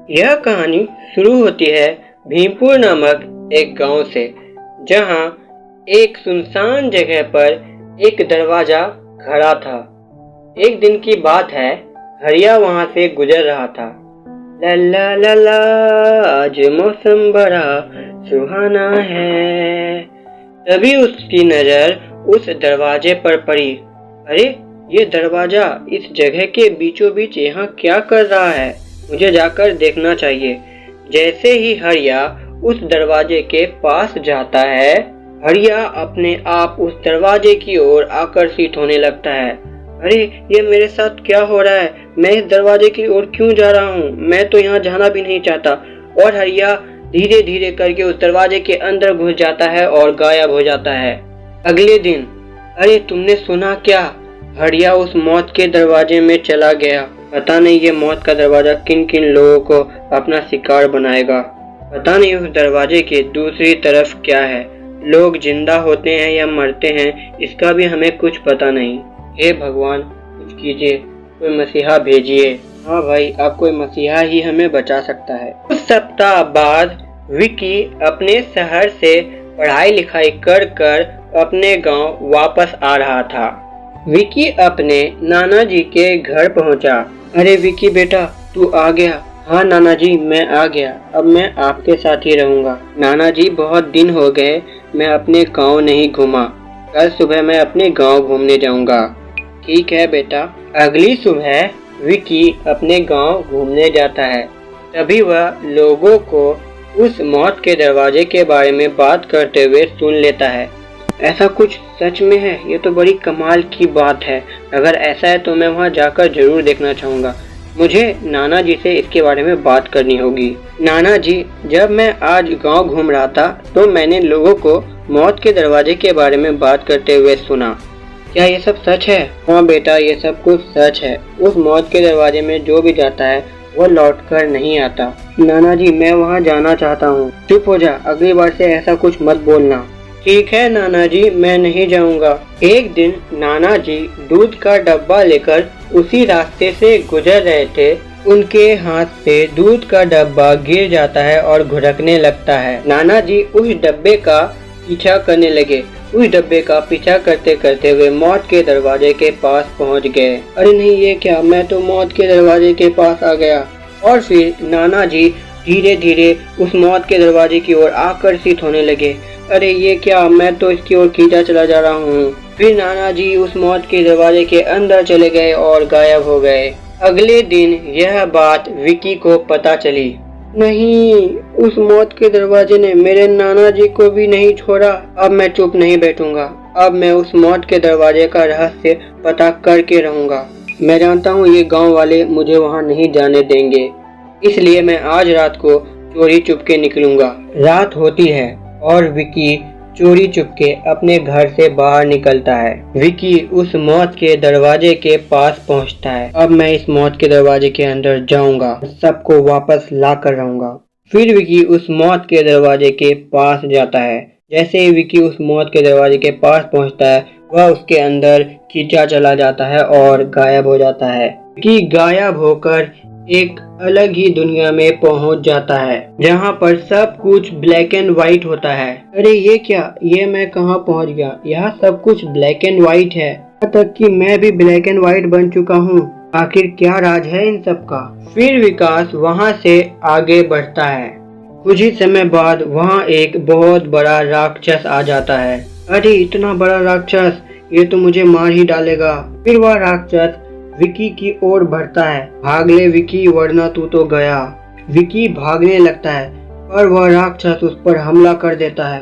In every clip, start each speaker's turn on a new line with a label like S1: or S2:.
S1: यह कहानी शुरू होती है भीमपुर नामक एक गांव से, जहां एक सुनसान जगह पर एक दरवाजा खड़ा था। एक दिन की बात है, हरिया वहां से गुजर रहा था। लल्ला लल्ला आज मौसम बड़ा सुहाना है। तभी उसकी नजर उस दरवाजे पर पड़ी। अरे, ये दरवाजा इस जगह के बीचों बीच यहाँ क्या कर रहा है? मुझे जाकर देखना चाहिए। जैसे ही हरिया उस दरवाजे के पास जाता है, हरिया अपने आप उस दरवाजे की ओर आकर्षित होने लगता है। अरे, ये मेरे साथ क्या हो रहा है? मैं इस दरवाजे की ओर क्यों जा रहा हूँ? मैं तो यहाँ जाना भी नहीं चाहता। और हरिया धीरे धीरे करके उस दरवाजे के अंदर घुस जाता है और गायब हो जाता है। अगले दिन, अरे तुमने सुना क्या? हरिया उस मौत के दरवाजे में चला गया। पता नहीं ये मौत का दरवाजा किन किन लोगों को अपना शिकार बनाएगा। पता नहीं उस दरवाजे के दूसरी तरफ क्या है। लोग जिंदा होते हैं या मरते हैं, इसका भी हमें कुछ पता नहीं। हे भगवान, कुछ कीजिए, कोई मसीहा भेजिए। हाँ भाई, अब कोई मसीहा ही हमें बचा सकता है। कुछ सप्ताह बाद विकी अपने शहर से पढ़ाई लिखाई कर कर अपने गांव वापस आ रहा था। विकी अपने नाना जी के घर पहुंचा। अरे विकी बेटा, तू आ गया? हाँ नाना जी, मैं आ गया। अब मैं आपके साथ ही रहूंगा। नाना जी, बहुत दिन हो गए मैं अपने गांव नहीं घूमा। कल सुबह मैं अपने गांव घूमने जाऊंगा। ठीक है बेटा। अगली सुबह विकी अपने गांव घूमने जाता है। तभी वह लोगों को उस मौत के दरवाजे के बारे में बात करते हुए सुन लेता है। ऐसा कुछ सच में है? ये तो बड़ी कमाल की बात है। अगर ऐसा है तो मैं वहां जाकर जरूर देखना चाहूँगा। मुझे नाना जी से इसके बारे में बात करनी होगी। नाना जी, जब मैं आज गांव घूम रहा था तो मैंने लोगों को मौत के दरवाजे के बारे में बात करते हुए सुना। क्या ये सब सच है? हाँ बेटा, ये सब कुछ सच है। उस मौत के दरवाजे में जो भी जाता है वो लौट कर नहीं आता। नाना जी, मैं वहाँ जाना चाहता हूँ। चुप हो जा, अगली बार से ऐसा कुछ मत बोलना। ठीक है नाना जी, मैं नहीं जाऊंगा। एक दिन नाना जी दूध का डब्बा लेकर उसी रास्ते से गुजर रहे थे। उनके हाथ से दूध का डब्बा गिर जाता है और घुटकने लगता है। नाना जी उस डब्बे का पीछा करने लगे। उस डब्बे का पीछा करते करते वे मौत के दरवाजे के पास पहुंच गए। अरे नहीं, ये क्या? मैं तो मौत के दरवाजे के पास आ गया। और फिर नाना जी धीरे धीरे उस मौत के दरवाजे की ओर आकर्षित होने लगे। अरे ये क्या? मैं तो इसकी ओर खींचा चला जा रहा हूँ। फिर नाना जी उस मौत के दरवाजे के अंदर चले गए और गायब हो गए। अगले दिन यह बात विकी को पता चली। नहीं, उस मौत के दरवाजे ने मेरे नाना जी को भी नहीं छोड़ा। अब मैं चुप नहीं बैठूंगा। अब मैं उस मौत के दरवाजे का रहस्य पता करके रहूंगा। मैं जानता हूँ ये गांव वाले मुझे वहाँ नहीं जाने देंगे, इसलिए मैं आज रात को चोरी चुपके निकलूंगा। रात होती है और विकी चोरी चुपके अपने घर से बाहर निकलता है। विकी उस मौत के दरवाजे के पास पहुंचता है। अब मैं इस मौत के दरवाजे के अंदर जाऊंगा, सबको वापस ला कर रहूंगा। फिर विकी उस मौत के दरवाजे के पास जाता है। जैसे ही विकी उस मौत के दरवाजे के पास पहुंचता है, वह उसके अंदर खींचा चला जाता है और गायब हो जाता है। विकी गायब होकर एक अलग ही दुनिया में पहुंच जाता है, जहां पर सब कुछ ब्लैक एंड व्हाइट होता है। अरे ये क्या? ये मैं कहां पहुंच गया? यहाँ सब कुछ ब्लैक एंड व्हाइट है, यहाँ तक कि मैं भी ब्लैक एंड व्हाइट बन चुका हूँ। आखिर क्या राज है इन सब का? फिर विकास वहां से आगे बढ़ता है। कुछ ही समय बाद वहां एक बहुत बड़ा राक्षस आ जाता है। अरे इतना बड़ा राक्षस, ये तो मुझे मार ही डालेगा। फिर वह राक्षस विकी की ओर बढ़ता है। भाग ले विकी, वरना तू तो गया। विकी भागने लगता है और वह राक्षस उस पर हमला कर देता है।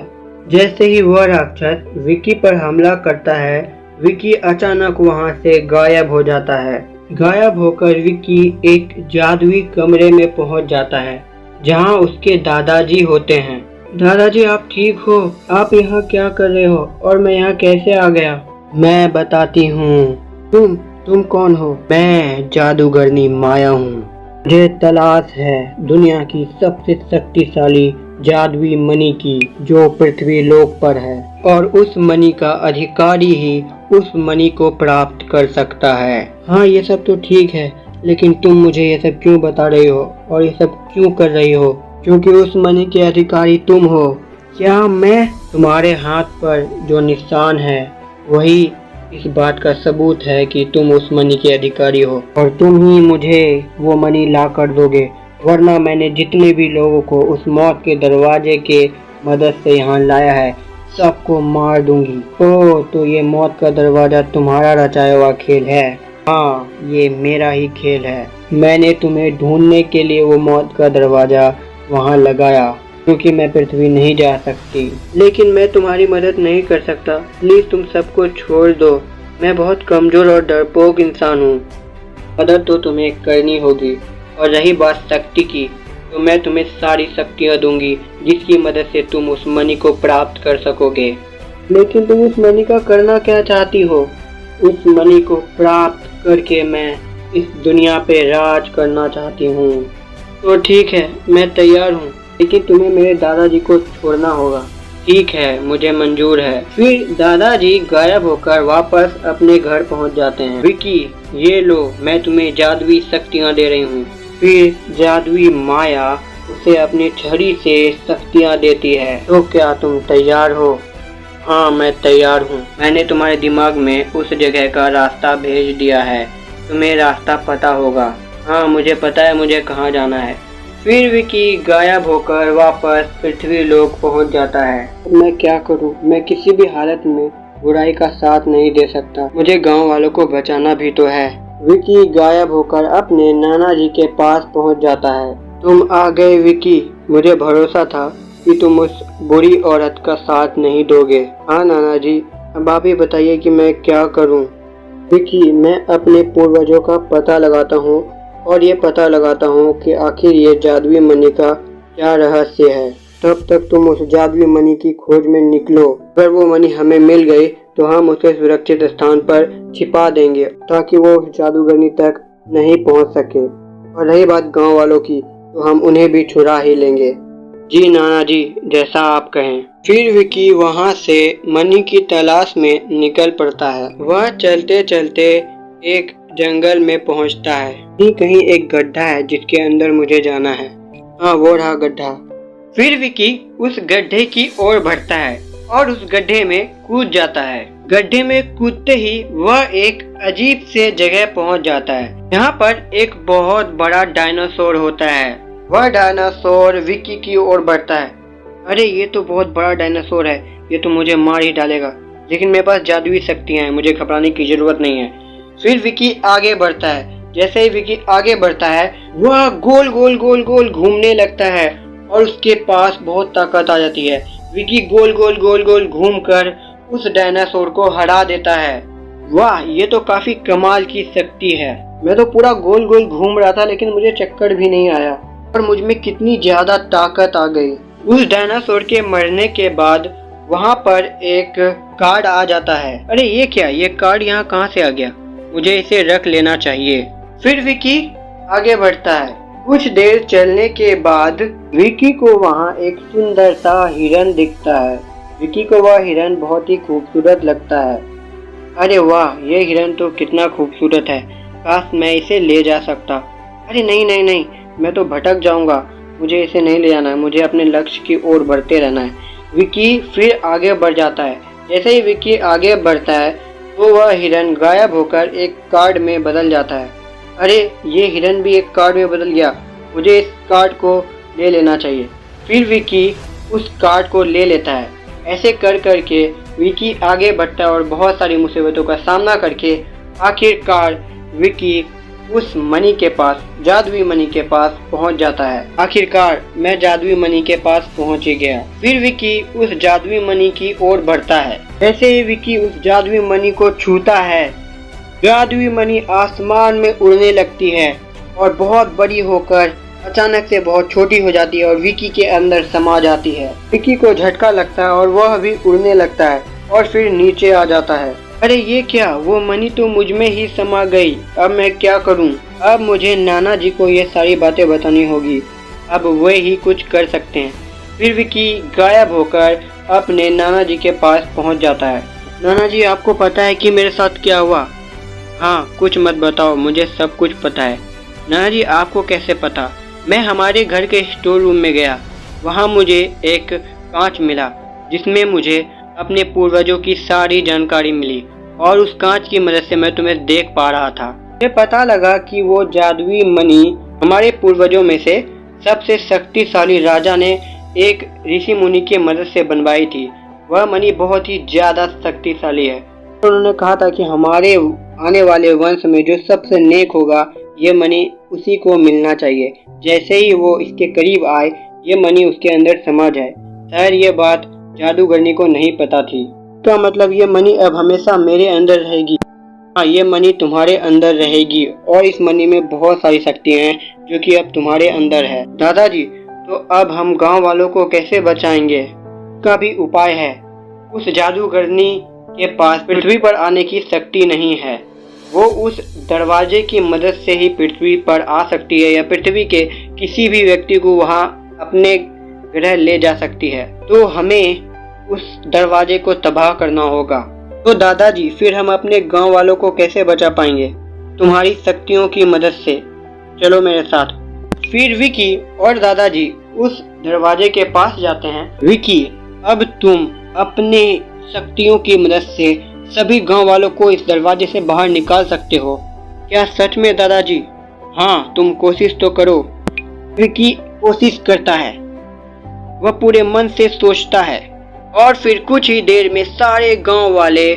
S1: जैसे ही वह राक्षस विकी पर हमला करता है, विकी अचानक वहां से गायब हो जाता है। गायब होकर विकी एक जादुई कमरे में पहुंच जाता है, जहां उसके दादाजी होते हैं। दादाजी, आप ठीक हो? आप यहाँ क्या कर रहे हो और मैं यहाँ कैसे आ गया? मैं बताती हूँ। तुम कौन हो? मैं जादूगरनी माया हूँ। मुझे तलाश है दुनिया की सबसे शक्तिशाली जादुई मणि की, जो पृथ्वी लोक पर है, और उस मणि का अधिकारी ही उस मणि को प्राप्त कर सकता है। हाँ, ये सब तो ठीक है, लेकिन तुम मुझे ये सब क्यों बता रही हो और ये सब क्यों कर रही हो? क्योंकि उस मणि के अधिकारी तुम हो। क्या मैं? तुम्हारे हाथ पर जो निशान है वही इस बात का सबूत है कि तुम उस मणि के अधिकारी हो और तुम ही मुझे वो मणि ला कर दोगे, वरना मैंने जितने भी लोगों को उस मौत के दरवाजे के मदद से यहाँ लाया है सबको मार दूंगी। ओह, तो ये मौत का दरवाजा तुम्हारा रचाया हुआ खेल है? हाँ, ये मेरा ही खेल है। मैंने तुम्हें ढूंढने के लिए वो मौत का दरवाजा वहाँ लगाया क्योंकि मैं पृथ्वी नहीं जा सकती, लेकिन मैं तुम्हारी मदद नहीं कर सकता। प्लीज तुम सबको छोड़ दो। मैं बहुत कमजोर और डरपोक इंसान हूँ। मदद तो तुम्हें करनी होगी, और रही बात शक्ति की, तो मैं तुम्हें सारी शक्तियाँ दूंगी जिसकी मदद से तुम उस मणि को प्राप्त कर सकोगे। लेकिन तुम उस मणि का करना क्या चाहती हो? उस मणि को प्राप्त करके मैं इस दुनिया पे राज करना चाहती हूँ। तो ठीक है, मैं तैयार हूँ, लेकिन तुम्हें मेरे दादाजी को छोड़ना होगा। ठीक है, मुझे मंजूर है। फिर दादाजी गायब होकर वापस अपने घर पहुंच जाते हैं। विकी, ये लो, मैं तुम्हें जादुई शक्तियाँ दे रही हूँ। फिर जादुई माया उसे अपनी छड़ी से शक्तियाँ देती है। तो क्या तुम तैयार हो? हाँ, मैं तैयार हूँ। मैंने तुम्हारे दिमाग में उस जगह का रास्ता भेज दिया है। तुम्हें रास्ता पता होगा। हाँ, मुझे पता है मुझे कहाँ जाना है। फिर विकी गायब होकर वापस पृथ्वी लोक पहुँच जाता है। मैं क्या करूँ? मैं किसी भी हालत में बुराई का साथ नहीं दे सकता। मुझे गांव वालों को बचाना भी तो है। विकी गायब होकर अपने नाना जी के पास पहुँच जाता है। तुम आ गए विकी। मुझे भरोसा था कि तुम उस बुरी औरत का साथ नहीं दोगे। हाँ नाना जी, अब आप ही बताइए कि मैं क्या करूँ। विकी, मैं अपने पूर्वजों का पता लगाता हूँ और ये पता लगाता हूँ कि आखिर ये जादुई मणि का क्या रहस्य है। तब तक तुम उस जादुई मणि की खोज में निकलो। अगर वो मणि हमें मिल गई तो हम उसे सुरक्षित स्थान पर छिपा देंगे ताकि वो उस जादूगरनी तक नहीं पहुँच सके। और रही बात गांव वालों की, तो हम उन्हें भी छुड़ा ही लेंगे। जी नाना जी, जैसा आप कहें। फिर विकी वहाँ से मणि की तलाश में निकल पड़ता है। वह चलते चलते एक जंगल में पहुँचता है। कहीं एक गड्ढा है जिसके अंदर मुझे जाना है। हाँ, वो रहा गड्ढा। फिर विकी उस गड्ढे की ओर बढ़ता है और उस गड्ढे में कूद जाता है। गड्ढे में कूदते ही वह एक अजीब से जगह पहुंच जाता है। यहाँ पर एक बहुत बड़ा डायनासोर होता है। वह डायनासोर विकी की ओर बढ़ता है। अरे, ये तो बहुत बड़ा डायनासोर है, ये तो मुझे मार ही डालेगा, लेकिन मेरे पास जादुई शक्तियाँ हैं, मुझे घबराने की जरूरत नहीं है। फिर विकी आगे बढ़ता है। जैसे ही विकी आगे बढ़ता है वह गोल गोल गोल गोल घूमने लगता है और उसके पास बहुत ताकत आ जाती है। विकी गोल गोल गोल गोल घूमकर उस डायनासोर को हरा देता है। वाह, ये तो काफी कमाल की शक्ति है। मैं तो पूरा गोल गोल घूम रहा था लेकिन मुझे चक्कर भी नहीं आया और मुझ में कितनी ज्यादा ताकत आ गई। उस डायनासोर के मरने के बाद वहाँ पर एक कार्ड आ जाता है। अरे ये क्या, ये कार्ड यहाँ कहाँ से आ गया? मुझे इसे रख लेना चाहिए। फिर विकी आगे बढ़ता है। कुछ देर चलने के बाद विकी को वहाँ एक सुंदर सा हिरन दिखता है। विकी को वह हिरन बहुत ही खूबसूरत लगता है। अरे वाह, ये हिरन तो कितना खूबसूरत है, काश मैं इसे ले जा सकता। अरे नहीं नहीं नहीं, मैं तो भटक जाऊंगा, मुझे इसे नहीं ले जाना है, मुझे अपने लक्ष्य की ओर बढ़ते रहना है। विकी फिर आगे बढ़ जाता है। जैसे ही विकी आगे बढ़ता है तो वह हिरन गायब होकर एक कार्ड में बदल जाता है। अरे, ये हिरन भी एक कार्ड में बदल गया, मुझे इस कार्ड को ले लेना चाहिए। फिर विकी उस कार्ड को ले लेता है। ऐसे कर करके विकी आगे बढ़ता है और बहुत सारी मुसीबतों का सामना करके आखिरकार विकी उस मणि के पास, जादुई मणि के पास पहुंच जाता है। आखिरकार मैं जादुई मणि के पास पहुंच ही गया। फिर विकी उस जादुई मणि की ओर बढ़ता है। जैसे ही विकी उस जादुई मणि को छूता है, जादुई मणि आसमान में उड़ने लगती है और बहुत बड़ी होकर अचानक से बहुत छोटी हो जाती है और विकी के अंदर समा जाती है। विकी को झटका लगता है और वह भी उड़ने लगता है और फिर नीचे आ जाता है। अरे ये क्या, वो मणि तो मुझ में ही समा गई। अब मैं क्या करूं? अब मुझे नाना जी को ये सारी बातें बतानी होगी, अब वे ही कुछ कर सकते हैं। फिर विकी गायब होकर अपने नाना जी के पास पहुंच जाता है। नाना जी, आपको पता है कि मेरे साथ क्या हुआ? हाँ, कुछ मत बताओ, मुझे सब कुछ पता है। नाना जी, आपको कैसे पता? मैं हमारे घर के स्टोर रूम में गया, वहाँ मुझे एक कांच मिला जिसमें मुझे अपने पूर्वजों की सारी जानकारी मिली और उस कांच की मदद से मैं तुम्हें देख पा रहा था। मुझे पता लगा कि वो जादुई मणि हमारे पूर्वजों में से सबसे शक्तिशाली राजा ने एक ऋषि मुनि की मदद से बनवाई थी। वह मणि बहुत ही ज्यादा शक्तिशाली है। उन्होंने कहा था कि हमारे आने वाले वंश में जो सबसे नेक होगा ये मणि उसी को मिलना चाहिए। जैसे ही वो इसके करीब आए ये मणि उसके अंदर समा जाए। शायद ये बात जादूगरनी को नहीं पता थी। क्या मतलब ये मणि अब हमेशा मेरे अंदर रहेगी? हाँ, ये मणि तुम्हारे अंदर रहेगी और इस मणि में बहुत सारी शक्तियाँ हैं जो कि अब तुम्हारे अंदर है। दादाजी, तो अब हम गांव वालों को कैसे बचाएंगे? इसका भी उपाय है। उस जादूगरनी के पास पृथ्वी पर आने की शक्ति नहीं है। वो उस दरवाजे की मदद से ही पृथ्वी पर आ सकती है या पृथ्वी के किसी भी व्यक्ति को वहां अपने ग्रह ले जा सकती है। तो हमें उस दरवाजे को तबाह करना होगा। तो दादाजी, फिर हम अपने गांव वालों को कैसे बचा पाएंगे? तुम्हारी शक्तियों की मदद से। चलो मेरे साथ। फिर विकी और दादाजी उस दरवाजे के पास जाते हैं। विकी, अब तुम अपने शक्तियों की मदद से सभी गांव वालों को इस दरवाजे से बाहर निकाल सकते हो। क्या सच में दादाजी? हाँ, तुम कोशिश तो करो। विकी कोशिश करता है, वह पूरे मन से सोचता है और फिर कुछ ही देर में सारे गांव वाले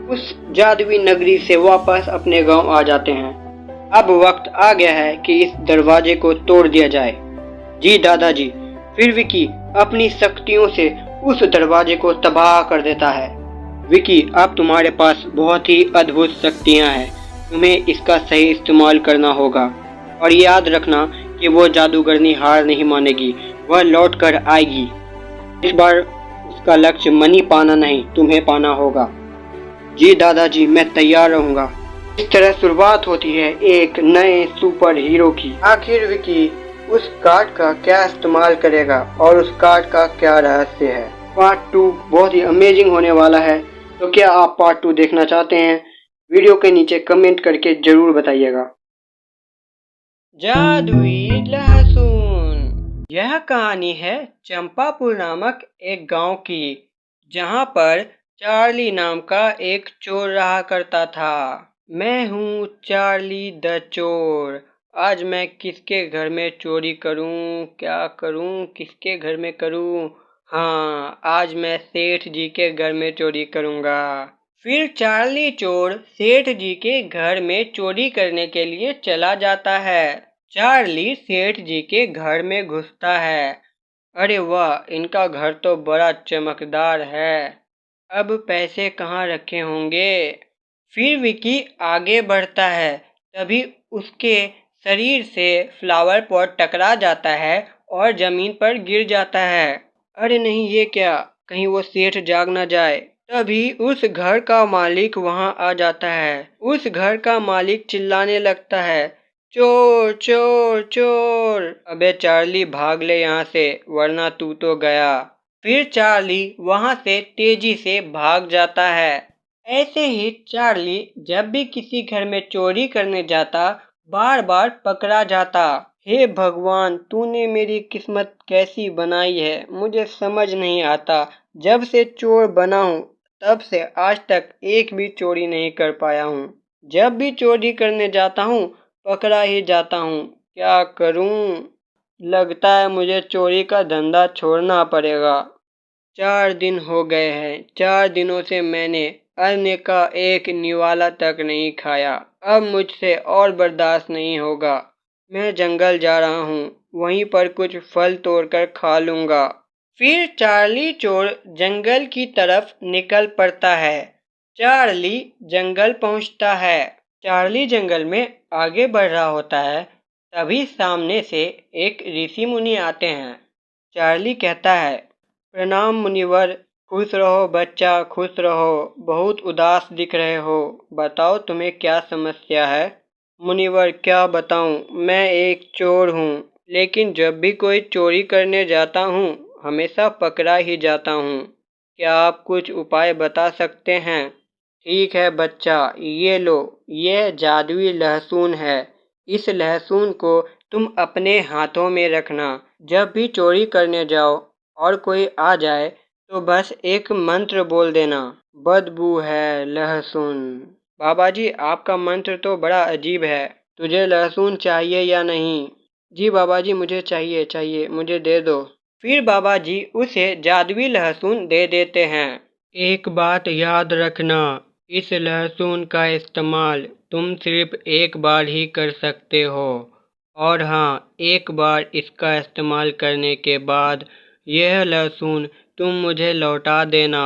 S1: उस जादुई नगरी से वापस अपने गांव आ जाते हैं। अब वक्त आ गया है कि इस दरवाजे को तोड़ दिया जाए। जी दादाजी। फिर विकी अपनी शक्तियों से उस दरवाजे को तबाह कर देता है। विकी, अब तुम्हारे पास बहुत ही अद्भुत शक्तियां हैं, तुम्हें इसका सही इस्तेमाल करना होगा। और याद रखना कि वो जादूगरनी हार नहीं मानेगी, वह लौट कर आएगी। इस बार उसका लक्ष्य मनी पाना नहीं, तुम्हें पाना होगा। जी दादाजी, मैं तैयार रहूंगा। इस तरह शुरुआत होती है एक नए सुपर हीरो की। आखिर विकी उस कार्ड का क्या इस्तेमाल करेगा और उस कार्ड का क्या रहस्य है? पार्ट 2 बहुत ही अमेजिंग होने वाला है। तो क्या आप पार्ट 2 देखना चाहते हैं? वीडियो के नीचे कमेंट करके जरूर बताइएगा। जादुई लहसुन। यह कहानी है चंपापुर नामक एक गांव की, जहां पर चार्ली नाम का एक चोर रहा करता था। मैं हूँ चार्ली द चोर। आज मैं किसके घर में चोरी करूं, क्या करूं, किसके घर में करूं? हाँ, आज मैं सेठ जी के घर में चोरी करूंगा। फिर चार्ली चोर सेठ जी के घर में चोरी करने के लिए चला जाता है। चार्ली सेठ जी के घर में घुसता है। अरे वाह, इनका घर तो बड़ा चमकदार है। अब पैसे कहाँ रखे होंगे? फिर विकी आगे बढ़ता है, तभी उसके शरीर से फ्लावर पॉट टकरा जाता है और जमीन पर गिर जाता है। अरे नहीं, ये क्या? कहीं वो सेठ जाग ना जाए। तभी उस घर का मालिक वहां आ जाता है। उस घर का मालिक चिल्लाने लगता है, चोर चोर चोर! अबे चार्ली, भाग ले यहाँ से, वरना तू तो गया। फिर चार्ली वहां से तेजी से भाग जाता है। ऐसे ही चार्ली जब भी किसी घर में चोरी करने जाता, बार बार पकड़ा जाता। हे भगवान, तूने मेरी किस्मत कैसी बनाई है, मुझे समझ नहीं आता। जब से चोर बना हूँ तब से आज तक एक भी चोरी नहीं कर पाया हूँ। जब भी चोरी करने जाता हूँ पकड़ा ही जाता हूँ। क्या करूँ? लगता है मुझे चोरी का धंधा छोड़ना पड़ेगा। 4 दिन हो गए हैं। 4 दिनों से मैंने अन्न का एक निवाला तक नहीं खाया। अब मुझसे और बर्दाश्त नहीं होगा। मैं जंगल जा रहा हूँ, वहीं पर कुछ फल तोड़कर खा लूंगा। फिर चार्ली चोर जंगल की तरफ निकल पड़ता है। चार्ली जंगल पहुंचता है। चार्ली जंगल में आगे बढ़ रहा होता है, तभी सामने से एक ऋषि मुनि आते हैं। चार्ली कहता है, प्रणाम मुनिवर। खुश रहो बच्चा, खुश रहो। बहुत उदास दिख रहे हो, बताओ तुम्हें क्या समस्या है? मुनिवर, क्या बताऊं, मैं एक चोर हूँ, लेकिन जब भी कोई चोरी करने जाता हूँ हमेशा पकड़ा ही जाता हूँ। क्या आप कुछ उपाय बता सकते हैं? ठीक है बच्चा, ये लो, यह जादुई लहसुन है। इस लहसुन को तुम अपने हाथों में रखना। जब भी चोरी करने जाओ और कोई आ जाए तो बस एक मंत्र बोल देना, बदबू है लहसुन। बाबा जी, आपका मंत्र तो बड़ा अजीब है। तुझे लहसुन चाहिए या नहीं? जी बाबा जी, मुझे चाहिए, मुझे दे दो। फिर बाबा जी उसे जादुई लहसुन दे देते हैं। एक बात याद रखना, इस लहसुन का इस्तेमाल तुम सिर्फ एक बार ही कर सकते हो। और हाँ, एक बार इसका इस्तेमाल करने के बाद यह लहसुन तुम मुझे लौटा देना।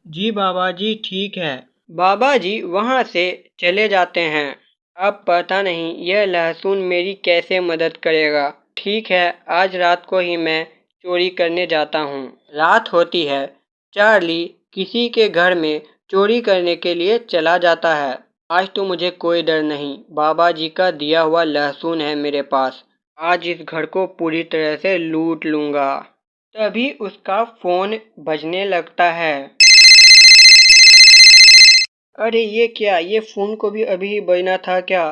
S1: जी बाबा जी, ठीक है। बाबा जी वहाँ से चले जाते हैं। अब पता नहीं यह लहसुन मेरी कैसे मदद करेगा। ठीक है, आज रात को ही मैं चोरी करने जाता हूँ। रात होती है। चार्ली किसी के घर में चोरी करने के लिए चला जाता है। आज तो मुझे कोई डर नहीं, बाबा जी का दिया हुआ लहसुन है मेरे पास। आज इस घर को पूरी तरह से लूट लूंगा। तभी उसका फोन बजने लगता है। अरे ये क्या, ये फोन को भी अभी बजना था क्या?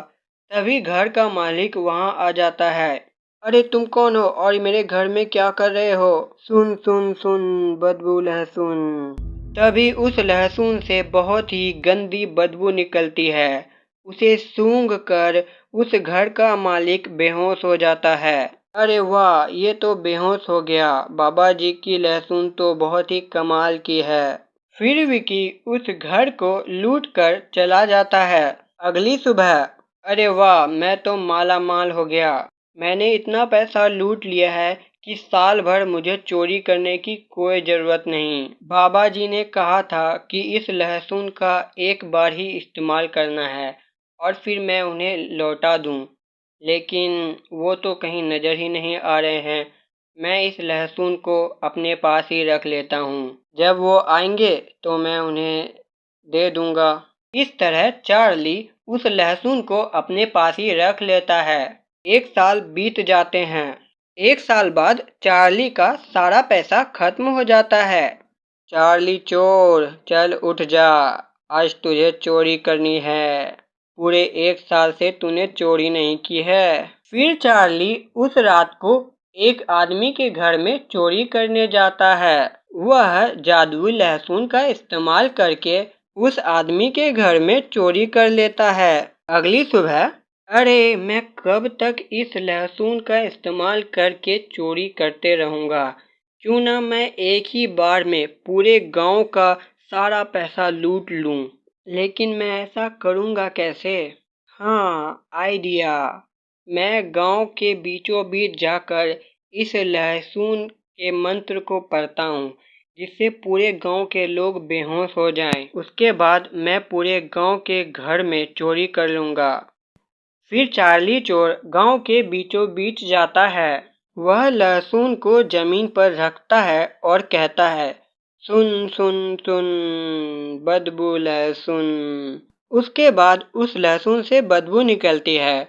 S1: तभी घर का मालिक वहां आ जाता है। अरे तुम कौन हो और मेरे घर में क्या कर रहे हो? सुन सुन सुन, बदबू लहसुन। तभी उस लहसुन से बहुत ही गंदी बदबू निकलती है। उसे सूंघ कर उस घर का मालिक बेहोश हो जाता है। अरे वाह, ये तो बेहोश हो गया। बाबा जी की लहसुन तो बहुत ही कमाल की है। फिर विकी उस घर को लूट कर चला जाता है। अगली सुबह, अरे वाह, मैं तो माला माल हो गया। मैंने इतना पैसा लूट लिया है कि साल भर मुझे चोरी करने की कोई जरूरत नहीं। बाबा जी ने कहा था कि इस लहसुन का एक बार ही इस्तेमाल करना है और फिर मैं उन्हें लौटा दूं, लेकिन वो तो कहीं नजर ही नहीं आ रहे हैं। मैं इस लहसुन को अपने पास ही रख लेता हूँ। जब वो आएंगे तो मैं उन्हें दे दूंगा। इस तरह चार्ली उस लहसुन को अपने पास ही रख लेता है। एक साल बीत जाते हैं। एक साल बाद चार्ली का सारा पैसा खत्म हो जाता है। चार्ली चोर, चल उठ जा, आज तुझे चोरी करनी है। पूरे एक साल से तूने चोरी नहीं की है। फिर चार्ली उस रात को एक आदमी के घर में चोरी करने जाता है। वह जादुई लहसुन का इस्तेमाल करके उस आदमी के घर में चोरी कर लेता है। अगली सुबह, अरे मैं कब तक इस लहसुन का इस्तेमाल करके चोरी करते रहूंगा? क्यों ना मैं एक ही बार में पूरे गांव का सारा पैसा लूट लूं। लेकिन मैं ऐसा करूंगा कैसे? हाँ, आइडिया। मैं गांव के बीचों बीच जाकर इस लहसुन के मंत्र को पढ़ता हूँ, जिससे पूरे गांव के लोग बेहोश हो जाएं। उसके बाद मैं पूरे गांव के घर में चोरी कर लूंगा। फिर चार्ली चोर गांव के बीचों बीच जाता है। वह लहसुन को जमीन पर रखता है और कहता है, सुन सुन सुन, बदबू लहसुन। उसके बाद उस लहसुन से बदबू निकलती है।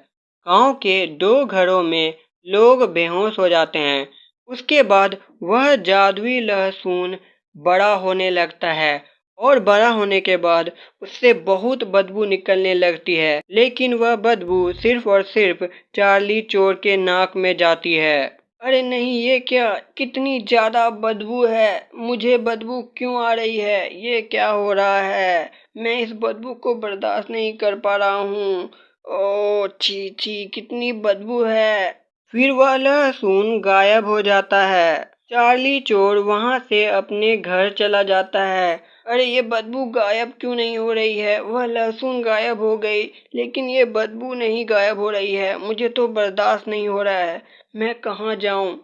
S1: गांव के 2 घरों में लोग बेहोश हो जाते हैं। उसके बाद वह जादुई लहसुन बड़ा होने लगता है और बड़ा होने के बाद उससे बहुत बदबू निकलने लगती है, लेकिन वह बदबू सिर्फ और सिर्फ चार्ली चोर के नाक में जाती है। अरे नहीं, ये क्या, कितनी ज्यादा बदबू है। मुझे बदबू क्यों आ रही है? ये क्या हो रहा है? मैं इस बदबू को बर्दाश्त नहीं कर पा रहा हूँ। ओ छी छी, कितनी बदबू है। फिर वह लहसुन गायब हो जाता है। चार्ली चोर वहां से अपने घर चला जाता है। अरे ये बदबू गायब क्यों नहीं हो रही है? वह लहसुन गायब हो गई, लेकिन ये बदबू नहीं गायब हो रही है। मुझे तो बर्दाश्त नहीं हो रहा है। मैं कहाँ जाऊं?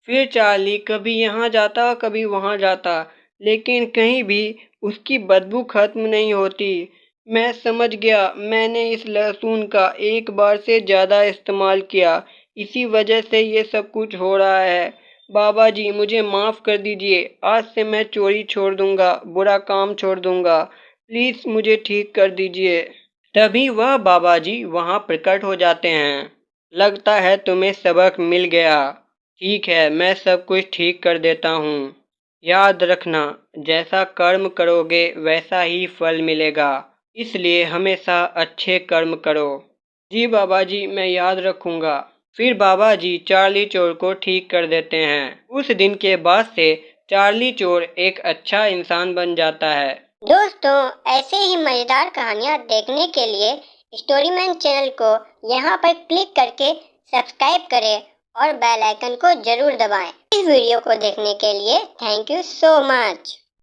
S1: फिर चार्ली कभी यहाँ जाता कभी वहाँ जाता, लेकिन कहीं भी उसकी बदबू खत्म नहीं होती। मैं समझ गया, मैंने इस लहसुन का एक बार से ज्यादा इस्तेमाल किया, इसी वजह से ये सब कुछ हो रहा है। बाबा जी मुझे माफ कर दीजिए, आज से मैं चोरी छोड़ दूंगा, बुरा काम छोड़ दूंगा। प्लीज मुझे ठीक कर दीजिए। तभी वह बाबा जी वहां प्रकट हो जाते हैं। लगता है तुम्हें सबक मिल गया। ठीक है, मैं सब कुछ ठीक कर देता हूँ। याद रखना, जैसा कर्म करोगे वैसा ही फल मिलेगा, इसलिए हमेशा अच्छे कर्म करो। जी बाबा जी, मैं याद रखूंगा। फिर बाबा जी चार्ली चोर को ठीक कर देते हैं। उस दिन के बाद से चार्ली चोर एक अच्छा इंसान बन जाता है।
S2: दोस्तों, ऐसे ही मजेदार कहानियाँ देखने के लिए स्टोरीमैन चैनल को यहाँ पर क्लिक करके सब्सक्राइब करें और बेल आइकन को जरूर दबाएं। इस वीडियो को देखने के लिए थैंक यू सो मच।